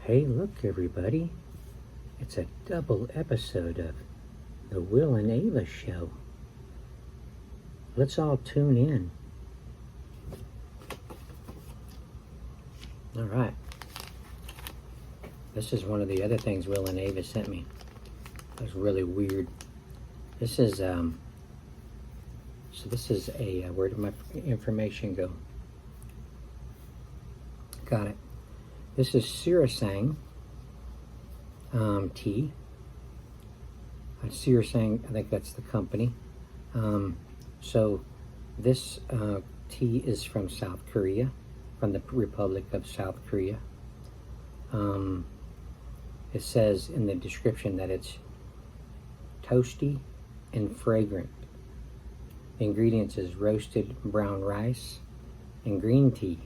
Hey, look, everybody. It's a double episode of the Will and Ava Show. Let's all tune in. All right. This is one of the other things Will and Ava sent me. It was really weird. This is, so this is a, where did my information go? Got it. This is Surasang tea. Surasang, I think that's the company. So this tea is from South Korea, from the Republic of South Korea. It says in the description that it's toasty and fragrant. The ingredients is roasted brown rice and green tea.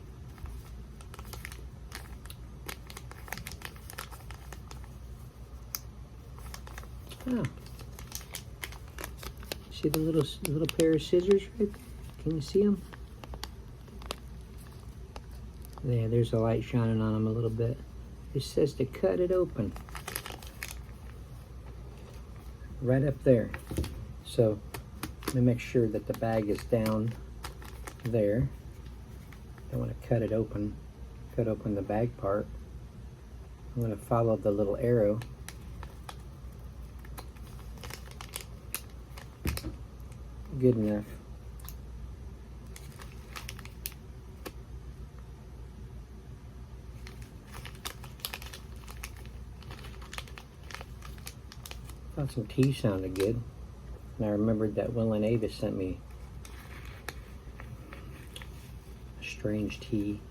Oh. See the little pair of scissors right there? Can you see them? Yeah, there's a light shining on them a little bit. It says to cut it open. Right up there. So, let me make sure that the bag is down there. I want to cut it open. Cut open the bag part. I'm going to follow the little arrow. Good enough. Thought some tea sounded good. And I remembered that Will and Ava sent me a strange tea.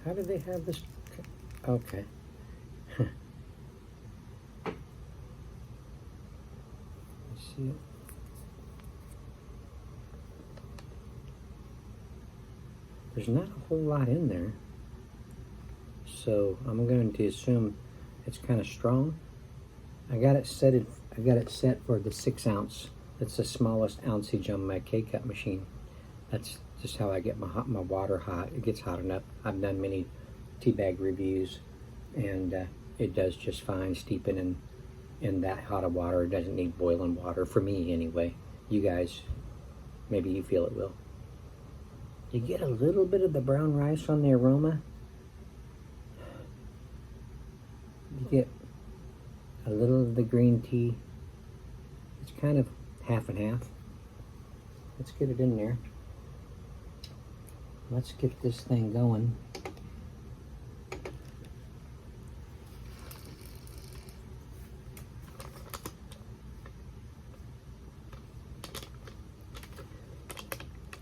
How do they have this? Okay. See it? There's not a whole lot in there, so I'm going to assume it's kind of strong. I got it set for the 6 ounce. That's the smallest ounceage on my K-cup machine. That's just how I get my water hot. It gets hot enough. I've done many tea bag reviews, and it does just fine steeping in that hot of water. It doesn't need boiling water, for me anyway. You guys, maybe you feel it will. You get a little bit of the brown rice on the aroma. You get a little of the green tea. It's kind of half and half. Let's get it in there. Let's get this thing going.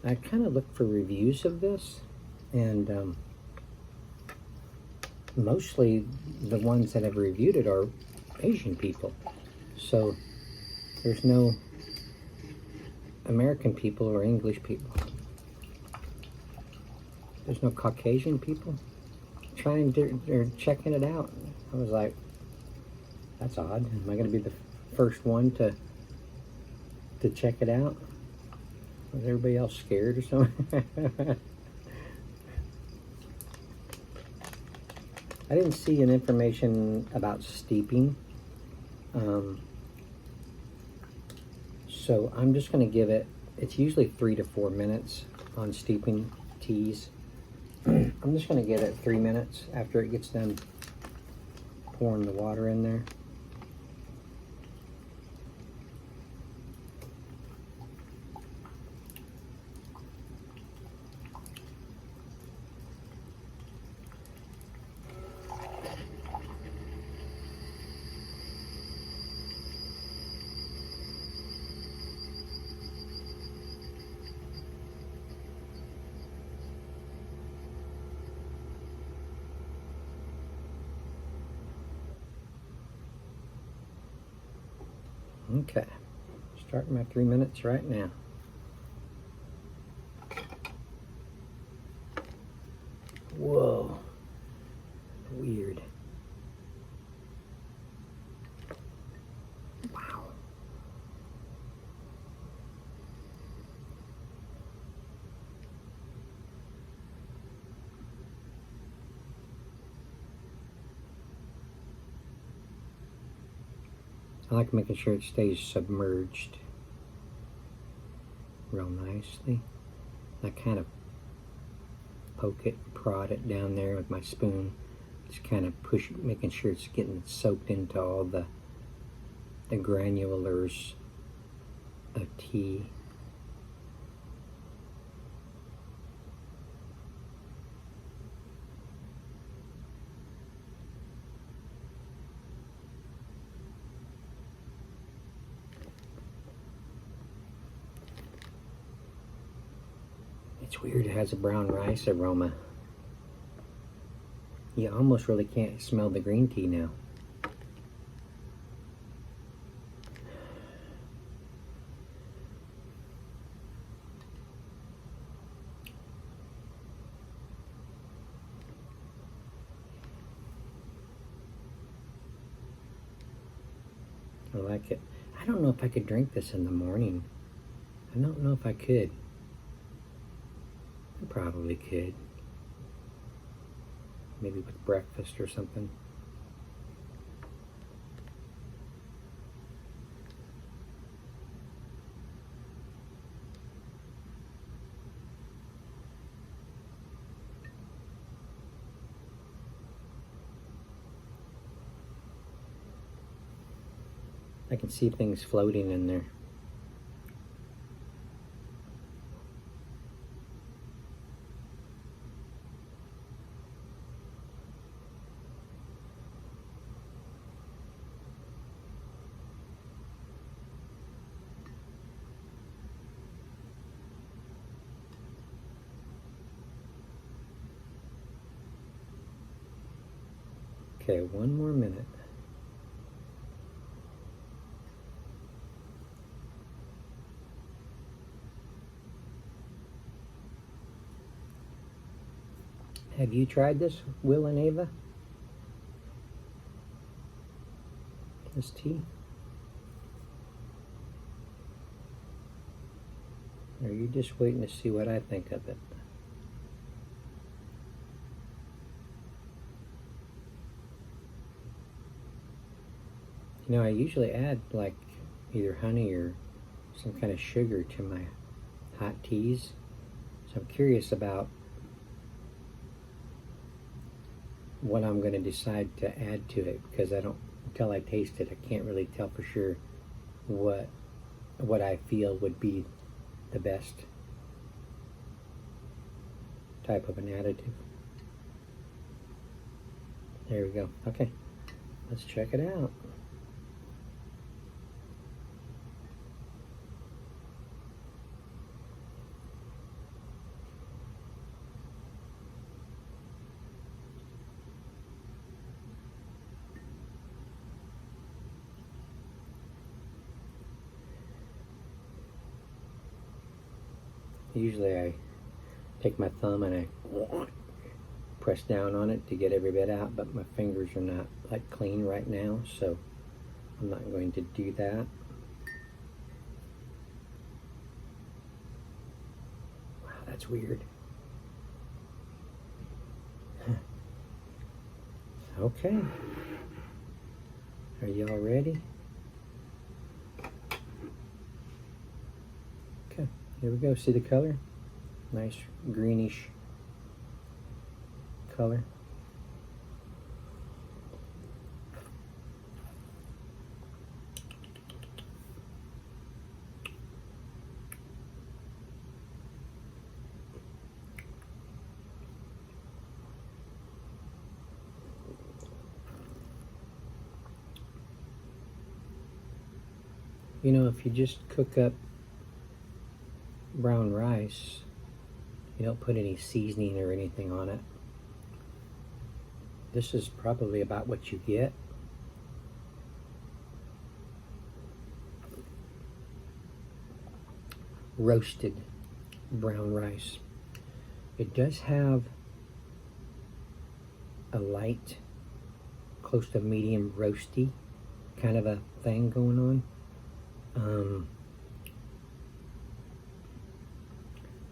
I kind of look for reviews of this, and mostly the ones that have reviewed it are Asian people. So there's no American people or English people. There's no Caucasian people they're checking it out. I was like, that's odd. Am I going to be the first one to check it out? Was everybody else scared or something? I didn't see an information about steeping. So I'm just going to give it, it's usually 3 to 4 minutes on steeping teas. I'm just going to give it 3 minutes after it gets done pouring the water in there. Okay, starting my 3 minutes right now. Whoa. I like making sure it stays submerged real nicely. I kind of poke it, prod it down there with my spoon. Just kind of push it, making sure it's getting soaked into all the granulars of tea. It's weird, it has a brown rice aroma. You almost really can't smell the green tea now. I like it. I don't know if I could drink this in the morning. I don't know if I could. I probably could. Maybe with breakfast or something. I can see things floating in there. Okay, one more minute. Have you tried this, Will and Ava? This tea? Or are you just waiting to see what I think of it? You know, I usually add like either honey or some kind of sugar to my hot teas. So I'm curious about what I'm going to decide to add to it, because I don't, until I taste it, I can't really tell for sure what I feel would be the best type of an additive. There we go. Okay, let's check it out. Usually I take my thumb and I press down on it to get every bit out, but my fingers are not like clean right now, so I'm not going to do that. Wow, that's weird. Okay. Are you all ready? Okay, here we go. See the color? Nice greenish color. You know, if you just cook up brown rice, you don't put any seasoning or anything on it, this is probably about what you get. Roasted brown rice. It does have a light, close to medium roasty kind of a thing going on.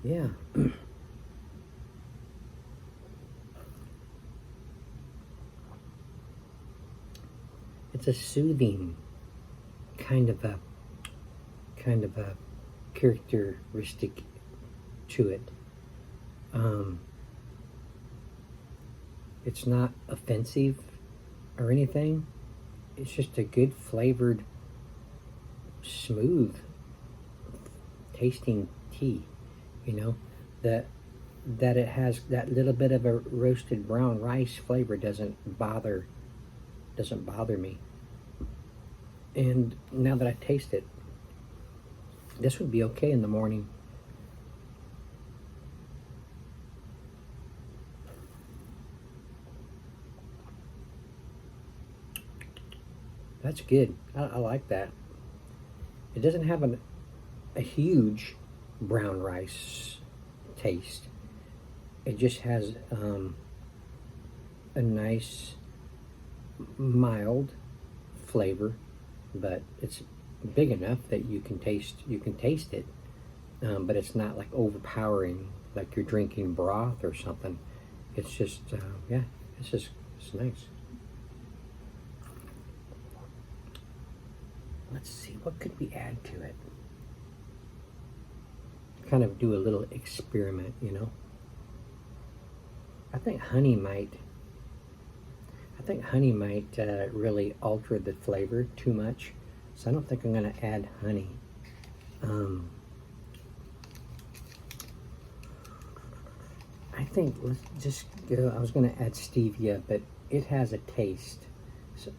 Yeah. It's a soothing kind of a characteristic to it. It's not offensive or anything. It's just a good flavored, smooth tasting tea. You know, that it has that little bit of a roasted brown rice flavor doesn't bother me. And now that I taste it, this would be okay in the morning. That's good. I like that. It doesn't have a huge brown rice taste. It just has a nice mild flavor, but it's big enough that you can taste it. But it's not like overpowering, like you're drinking broth or something. It's just yeah, it's nice. Let's see, what could we add to it? Kind of do a little experiment, you know. I think honey might really alter the flavor too much, so I don't think I'm going to add honey. I think let's just go. I was going to add stevia, but it has a taste. So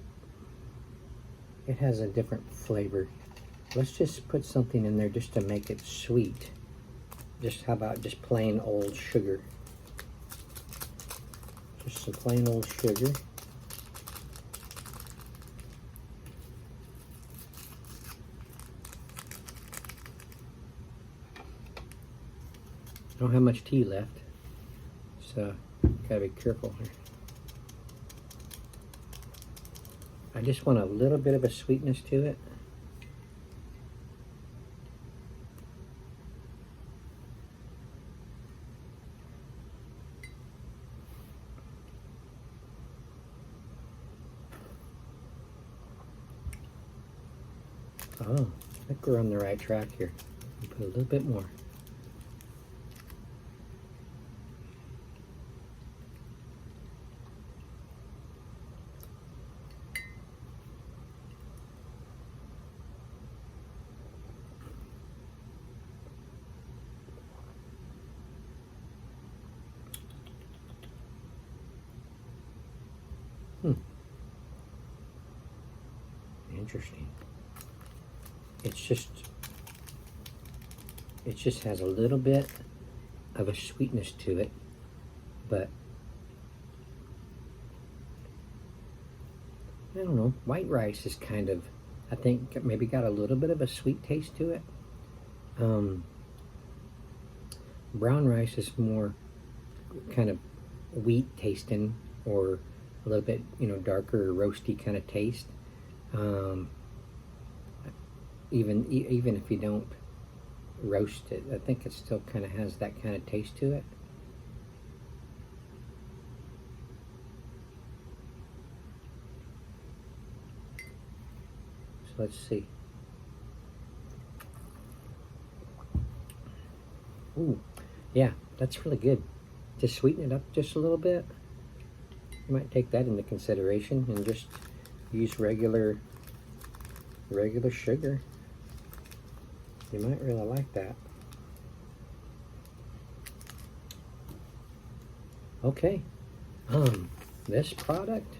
it has a different flavor. Let's just put something in there just to make it sweet. How about just plain old sugar? Just some plain old sugar. I don't have much tea left, so gotta be careful here. I just want a little bit of a sweetness to it. Oh, I think we're on the right track here. Put a little bit more. Interesting. It just has a little bit of a sweetness to it, but I don't know. White rice is kind of, I think, maybe got a little bit of a sweet taste to it. Brown rice is more kind of wheat tasting, or a little bit, you know, darker, roasty kind of taste. Even if you don't roast it, I think it still kind of has that kind of taste to it. So let's see. Ooh, yeah, that's really good. To sweeten it up just a little bit, you might take that into consideration and just use regular sugar. You might really like that. Okay, this product,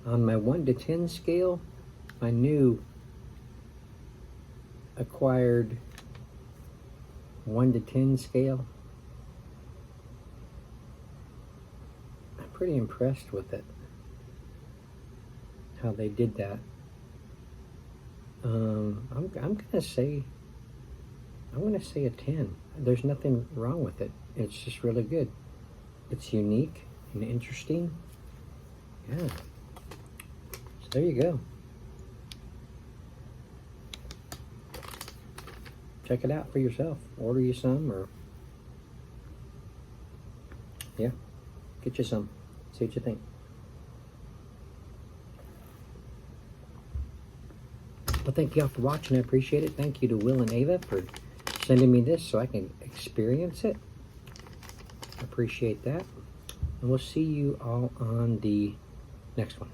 on my 1 to 10 scale, my new acquired 1 to 10 scale, I'm pretty impressed with it, how they did that. I'm gonna say a 10. There's nothing wrong with it. It's just really good. It's unique and interesting. Yeah. So there you go. Check it out for yourself. Order you some, or yeah, get you some. See what you think. Well, thank you all for watching. I appreciate it. Thank you to Will and Ava for sending me this so I can experience it. I appreciate that. And we'll see you all on the next one.